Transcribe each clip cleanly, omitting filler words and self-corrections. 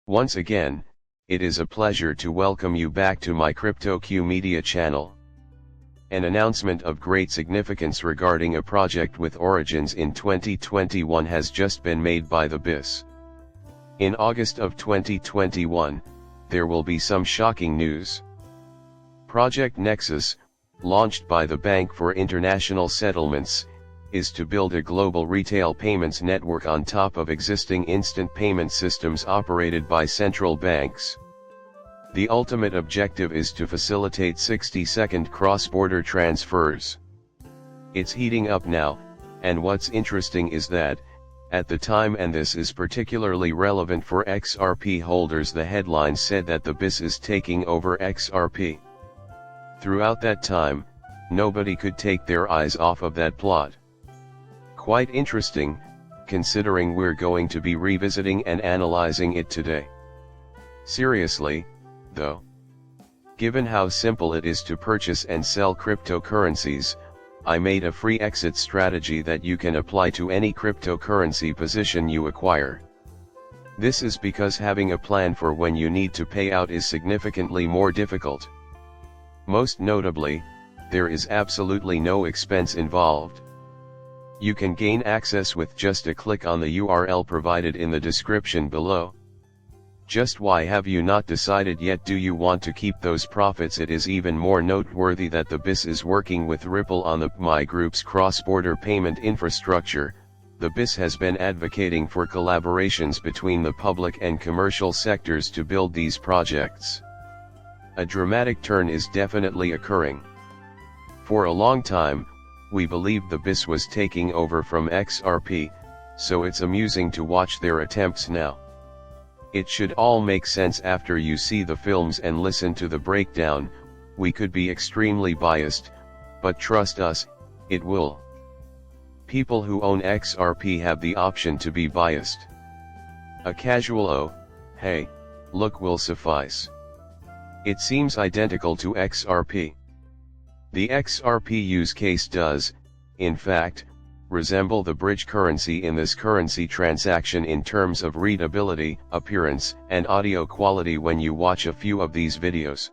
Once again, it is a pleasure to welcome you back to my CryptoQ Media channel. An announcement of great significance regarding a project with origins in 2021 has just been made by the Bis. In August of 2021, there will be some shocking news. Project Nexus, launched by the Bank for International Settlements, is to build a global retail payments network on top of existing instant payment systems operated by central banks. The ultimate objective is to facilitate 60-second cross-border transfers. It's heating up now, and what's interesting is that, at the time, and this is particularly relevant for Xrp holders, the headline said that the Bis is taking over Xrp. Throughout that time, nobody could take their eyes off of that plot. Quite interesting, considering we're going to be revisiting and analyzing it today. Seriously, though. Given how simple it is to purchase and sell cryptocurrencies, I made a free exit strategy that you can apply to any cryptocurrency position you acquire. This is because having a plan for when you need to pay out is significantly more difficult. Most notably, there is absolutely no expense involved. You can gain access with just a click on the URL provided in the description below. Just why have you not decided yet? Do you want to keep those profits? It is even more noteworthy that the Bis is working with Ripple on the My Group's cross-border payment infrastructure. The Bis has been advocating for collaborations between the public and commercial sectors to build these projects. A dramatic turn is definitely occurring. For a long time, we believed the Bis was taking over from Xrp, so it's amusing to watch their attempts now. It should all make sense after you see the films and listen to the breakdown. We could be extremely biased, but trust us, it will. People who own Xrp have the option to be biased. A casual "oh, hey, look" will suffice. It seems identical to Xrp. The Xrp use case does, in fact, resemble the bridge currency in this currency transaction in terms of readability, appearance, and audio quality when you watch a few of these videos.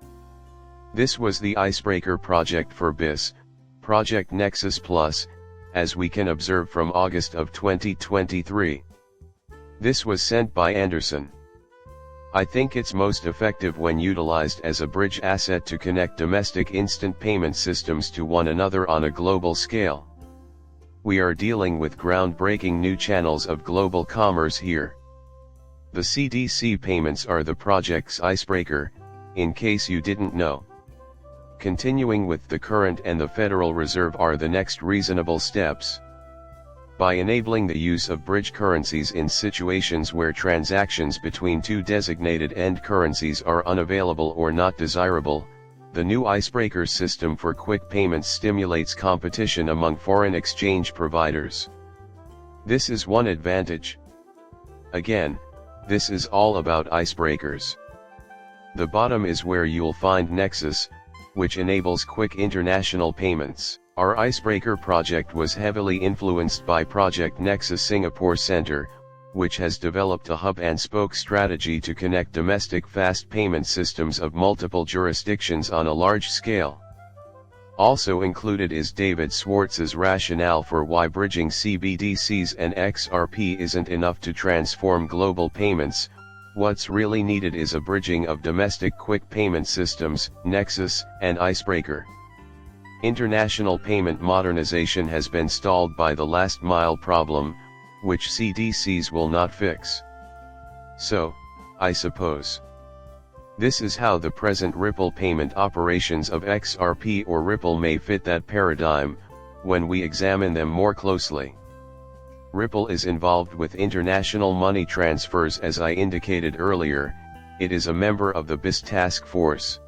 This was the icebreaker project for Bis, Project Nexus Plus, as we can observe from August of 2023. This was sent by Anderson. I think it's most effective when utilized as a bridge asset to connect domestic instant payment systems to one another on a global scale. We are dealing with groundbreaking new channels of global commerce here. The CDC payments are the project's icebreaker, in case you didn't know. Continuing with the current and the Federal Reserve are the next reasonable steps. By enabling the use of bridge currencies in situations where transactions between two designated end currencies are unavailable or not desirable, the new icebreaker system for quick payments stimulates competition among foreign exchange providers. This is one advantage. Again, this is all about icebreakers. The bottom is where you'll find Nexus, which enables quick international payments. Our icebreaker project was heavily influenced by Project Nexus Singapore Center, which has developed a hub-and-spoke strategy to connect domestic fast payment systems of multiple jurisdictions on a large scale. Also included is David Schwartz's rationale for why bridging CBDCs and Xrp isn't enough to transform global payments. What's really needed is a bridging of domestic quick payment systems, Nexus, and icebreaker. International payment modernization has been stalled by the last mile problem, which CDCs will not fix. So, I suppose, this is how the present Ripple payment operations of Xrp or Ripple may fit that paradigm, when we examine them more closely. Ripple is involved with international money transfers, as I indicated earlier. It is a member of the Bis task force.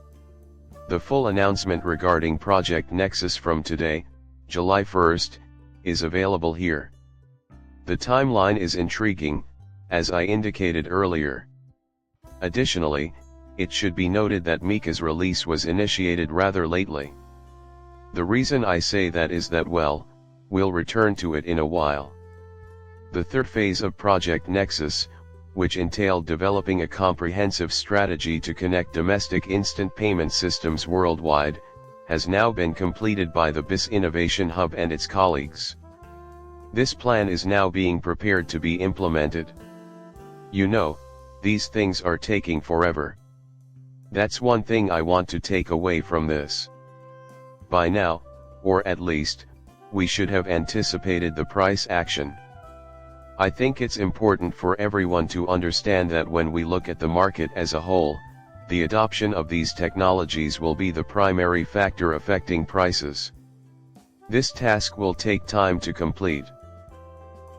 The full announcement regarding Project Nexus from today, July 1st, is available here. The timeline is intriguing, as I indicated earlier. Additionally, it should be noted that Mika's release was initiated rather lately. The reason I say that is that, well, we'll return to it in a while. The third phase of Project Nexus, which entailed developing a comprehensive strategy to connect domestic instant payment systems worldwide, has now been completed by the Bis Innovation Hub and its colleagues. This plan is now being prepared to be implemented. You know, these things are taking forever. That's one thing I want to take away from this. By now, or at least, we should have anticipated the price action. I think it's important for everyone to understand that when we look at the market as a whole, the adoption of these technologies will be the primary factor affecting prices. This task will take time to complete.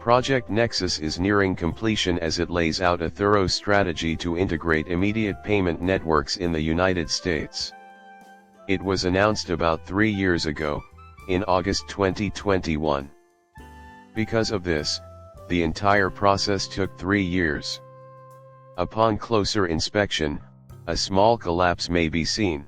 Project Nexus is nearing completion as it lays out a thorough strategy to integrate immediate payment networks in the United States. It was announced about 3 years ago, in August 2021. Because of this, the entire process took 3 years. Upon closer inspection, a small collapse may be seen.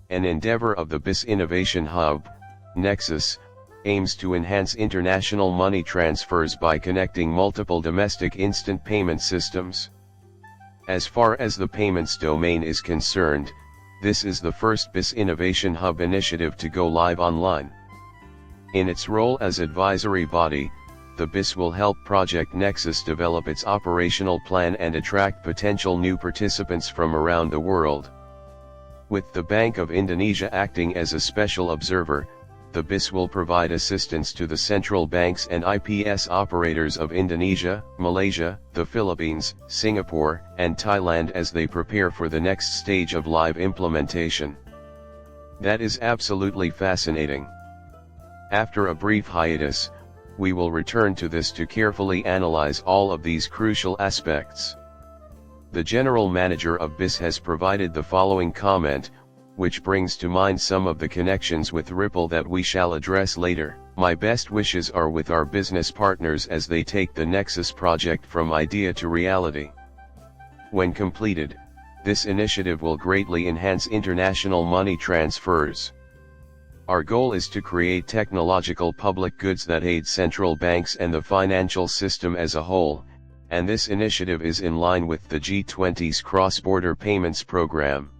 An endeavor of the Bis Innovation Hub, Nexus, aims to enhance international money transfers by connecting multiple domestic instant payment systems. As far as the payments domain is concerned, this is the first Bis Innovation Hub initiative to go live online. In its role as advisory body, the BIS will help Project Nexus develop its operational plan and attract potential new participants from around the world. With the Bank of Indonesia acting as a special observer, the BIS will provide assistance to the central banks and IPS operators of Indonesia, Malaysia, the Philippines, Singapore, and Thailand as they prepare for the next stage of live implementation. That is absolutely fascinating. After a brief hiatus, we will return to this to carefully analyze all of these crucial aspects. The General Manager of BIS has provided the following comment, which brings to mind some of the connections with Ripple that we shall address later. My best wishes are with our business partners as they take the Nexus project from idea to reality. When completed, this initiative will greatly enhance international money transfers. Our goal is to create technological public goods that aid central banks and the financial system as a whole, and this initiative is in line with the G20's cross-border payments program.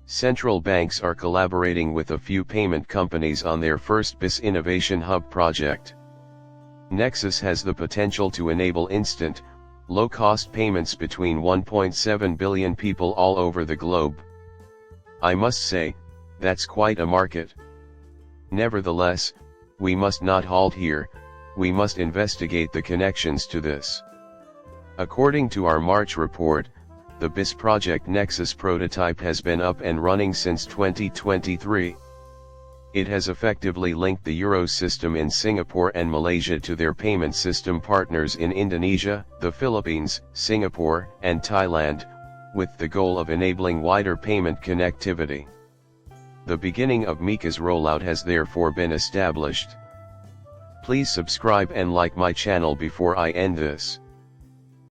Central banks are collaborating with a few payment companies on their first BIS Innovation Hub project. Nexus has the potential to enable instant, low-cost payments between 1.7 billion people all over the globe. I must say, that's quite a market. Nevertheless, we must not halt here, we must investigate the connections to this. According to our March report, the BIS Project Nexus prototype has been up and running since 2023. It has effectively linked the Euro system in Singapore and Malaysia to their payment system partners in Indonesia, the Philippines, Singapore, and Thailand, with the goal of enabling wider payment connectivity. The beginning of MiCa's rollout has therefore been established. Please subscribe and like my channel before I end this.